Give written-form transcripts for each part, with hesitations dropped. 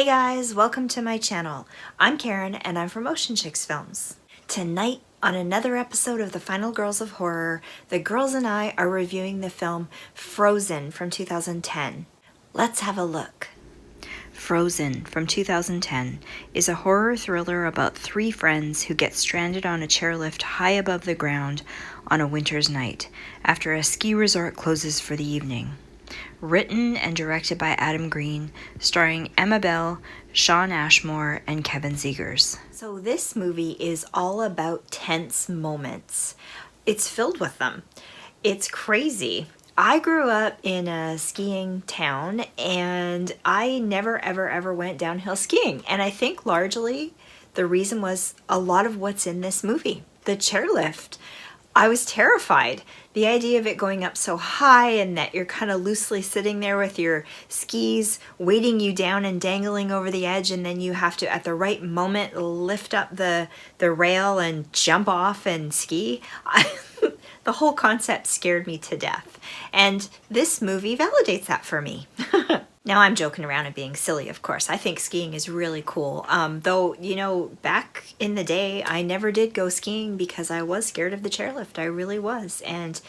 Hey guys, welcome to my channel. I'm Karen and I'm from Motion Chicks Films. Tonight on another episode of The Final Girls of Horror, the girls and I are reviewing the film Frozen from 2010. Let's have a look. Frozen from 2010 is a horror thriller about three friends who get stranded on a chairlift high above the ground on a winter's night after a ski resort closes for the evening. Written and directed by Adam Green, starring Emma Bell, Shawn Ashmore, and Kevin Zegers. So this movie is all about tense moments. It's filled with them. It's crazy. I grew up in a skiing town and I never ever went downhill skiing. And I think largely the reason was a lot of what's in this movie. The chairlift. I was terrified. The idea of it going up so high and that you're kind of loosely sitting there with your skis weighting you down and dangling over the edge, and then you have to, at the right moment, lift up the rail and jump off and ski. The whole concept scared me to death. And this movie validates that for me. Now I'm joking around and being silly, of course. I think skiing is really cool. Though, you know, back in the day, I never did go skiing because I was scared of the chairlift. I really was. And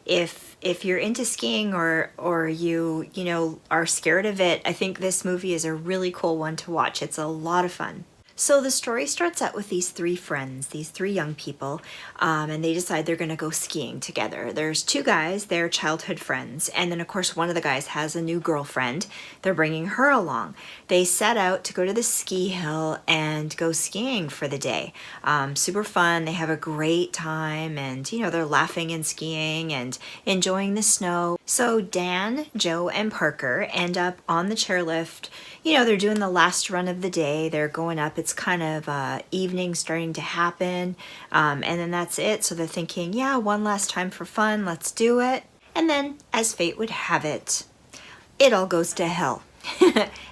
if you're into skiing or you know, are scared of it, I think this movie is a really cool one to watch. It's a lot of fun. So the story starts out with these three friends, these three young people, and they decide they're going to go skiing together. There's two guys, they're childhood friends, and then of course one of the guys has a new girlfriend. They're bringing her along. They set out to go to the ski hill and go skiing for the day. Super fun, they have a great time, and you know, they're laughing and skiing and enjoying the snow. So Dan, Joe, and Parker end up on the chairlift. You know, they're doing the last run of the day. They're going up. It's kind of evening starting to happen. And then that's it. So they're thinking, yeah, one last time for fun. Let's do it. And then, as fate would have it, it all goes to hell.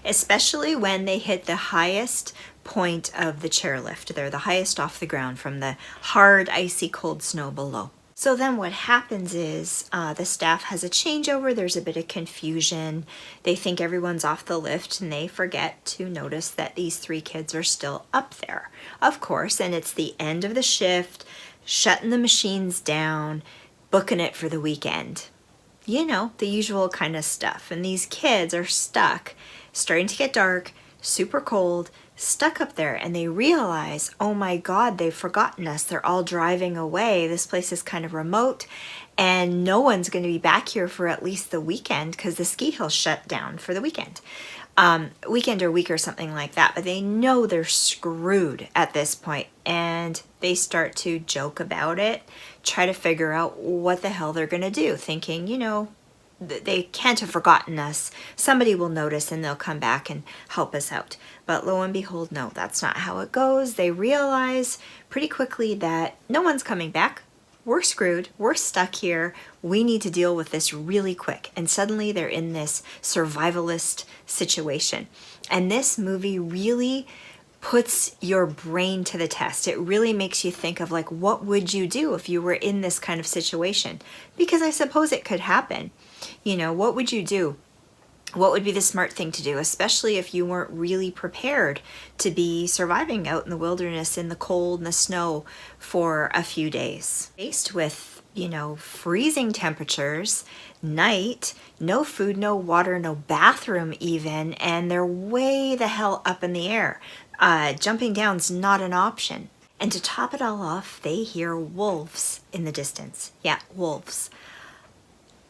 Especially when they hit the highest point of the chairlift. They're the highest off the ground from the hard, icy, cold snow below. So then what happens is the staff has a changeover. There's a bit of confusion. They think everyone's off the lift and they forget to notice that these three kids are still up there, of course. And it's the end of the shift, shutting the machines down, booking it for the weekend. You know, the usual kind of stuff. And these kids are stuck, starting to get dark, super cold, stuck up there, and they realize, oh my God, they've forgotten us. They're all driving away. This place is kind of remote and no one's going to be back here for at least the weekend because the ski hill shut down for the weekend. Weekend or week or something like that, but they know they're screwed at this point, and they start to joke about it, try to figure out what the hell they're going to do, thinking, you know, they can't have forgotten us. Somebody will notice and they'll come back and help us out. But lo and behold, no, that's not how it goes. They realize pretty quickly that no one's coming back. We're screwed. We're stuck here. We need to deal with this really quick. And suddenly they're in this survivalist situation. And this movie really puts your brain to the test. It really makes you think of, like, what would you do if you were in this kind of situation? Because I suppose it could happen. You know, what would you do? What would be the smart thing to do, especially if you weren't really prepared to be surviving out in the wilderness in the cold and the snow for a few days? Faced with, you know, freezing temperatures, night, no food, no water, no bathroom even, and they're way the hell up in the air. Jumping down's not an option. And to top it all off, they hear wolves in the distance. Yeah, wolves.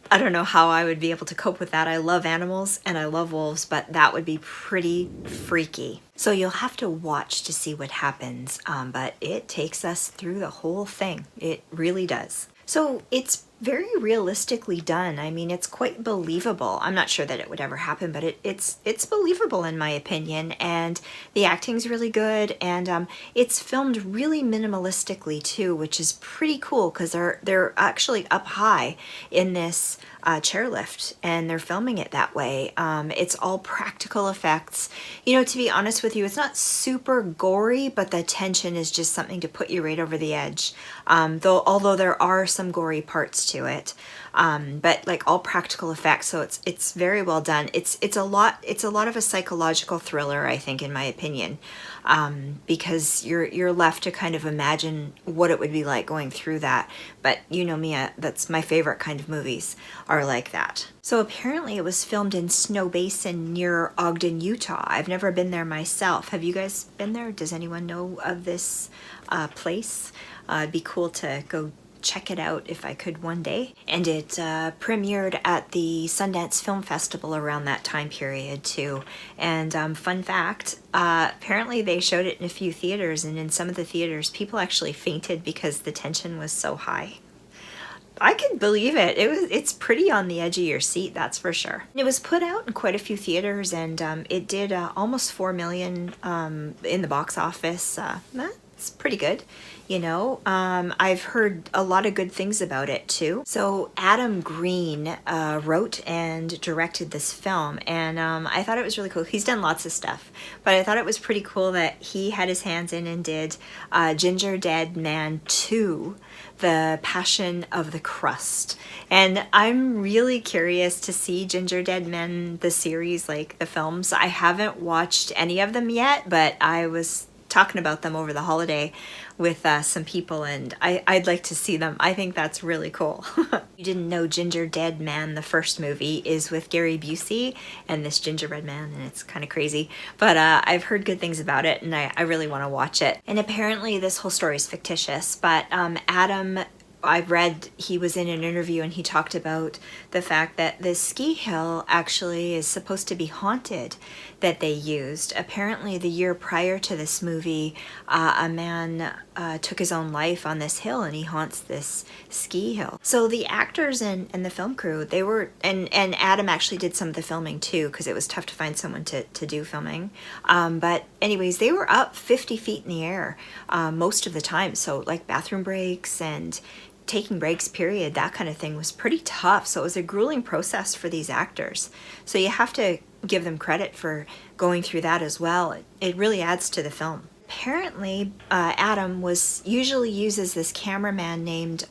I don't know how I would be able to cope with that. I love animals and I love wolves, but that would be pretty freaky. So you'll have to watch to see what happens, but it takes us through the whole thing. It really does. So it's very realistically done. I mean, it's quite believable. I'm not sure that it would ever happen, but it's believable in my opinion, and the acting's really good, and it's filmed really minimalistically too, which is pretty cool because they're actually up high in this chairlift and they're filming it that way. It's all practical effects. You know, to be honest with you, it's not super gory, but the tension is just something to put you right over the edge. although there are some gory parts to it. But like all practical effects, so it's very well done. It's a lot of a psychological thriller, I think, in my opinion, because you're left to kind of imagine what it would be like going through that. But you know me, that's my favorite kind of movies, are like that. So apparently it was filmed in Snow Basin near Ogden, Utah. I've never been there myself. Have you guys been there? Does anyone know of this place? It'd be cool to go check it out if I could one day. And it premiered at the Sundance Film Festival around that time period too. And fun fact, apparently they showed it in a few theaters, and in some of the theaters people actually fainted because the tension was so high. I can believe it. It's pretty on the edge of your seat, that's for sure. It was put out in quite a few theaters, and it did almost 4 million in the box office. That's pretty good, you know. I've heard a lot of good things about it too. So Adam Green wrote and directed this film, and I thought it was really cool. He's done lots of stuff, but I thought it was pretty cool that he had his hands in and did Ginger Dead Man 2, The Passion of the Crust. And I'm really curious to see Ginger Dead Men, the series, like the films. I haven't watched any of them yet, but I was talking about them over the holiday with some people, and I'd like to see them. I think that's really cool. You didn't know Ginger Dead Man, the first movie, is with Gary Busey and this gingerbread man, and it's kind of crazy. But I've heard good things about it, and I really want to watch it. And apparently this whole story is fictitious, but Adam, I read he was in an interview and he talked about the fact that this ski hill actually is supposed to be haunted that they used. Apparently the year prior to this movie, a man took his own life on this hill, and he haunts this ski hill. So the actors and the film crew, they were, and Adam actually did some of the filming too, because it was tough to find someone to do filming. But anyways, they were up 50 feet in the air most of the time. So like bathroom breaks and taking breaks, period, that kind of thing was pretty tough. So it was a grueling process for these actors. So you have to give them credit for going through that as well. It really adds to the film. Apparently, Adam usually uses this cameraman named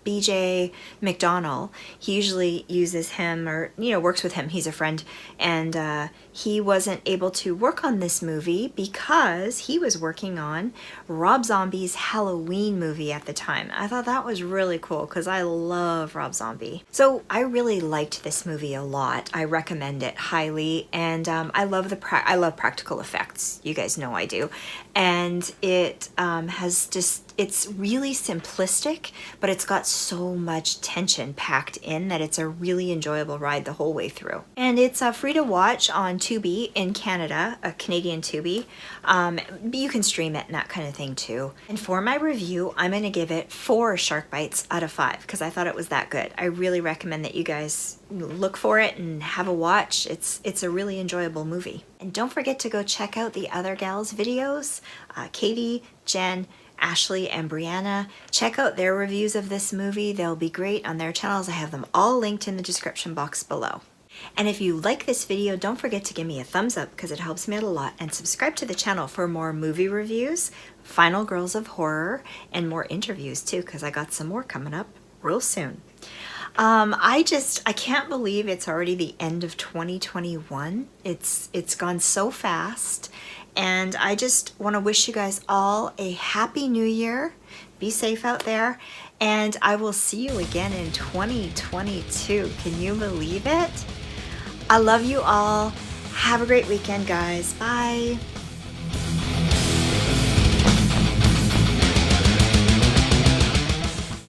BJ McDonnell. He usually uses him, or works with him. He's a friend, and he wasn't able to work on this movie because he was working on Rob Zombie's Halloween movie at the time. I thought that was really cool because I love Rob Zombie. So I really liked this movie a lot. I recommend it highly, and I love practical effects. You guys know I do, and it has just. It's really simplistic, but it's got so much tension packed in that it's a really enjoyable ride the whole way through. And it's free to watch on Tubi in Canada, a Canadian Tubi. You can stream it and that kind of thing too. And for my review, I'm going to give it 4 shark bites out of 5 because I thought it was that good. I really recommend that you guys look for it and have a watch. It's a really enjoyable movie. And don't forget to go check out the other gals' videos, Katie, Jen, Ashlee, and Breanna. Check out their reviews of this movie. They'll be great on their channels. I have them all linked in the description box below. And if you like this video, don't forget to give me a thumbs up because it helps me out a lot, and subscribe to the channel for more movie reviews, Final Girls of Horror, and more interviews too, because I got some more coming up real soon. I can't believe it's already the end of 2021. It's gone so fast. And I just want to wish you guys all a happy new year. Be safe out there. And I will see you again in 2022. Can you believe it? I love you all. Have a great weekend, guys. Bye.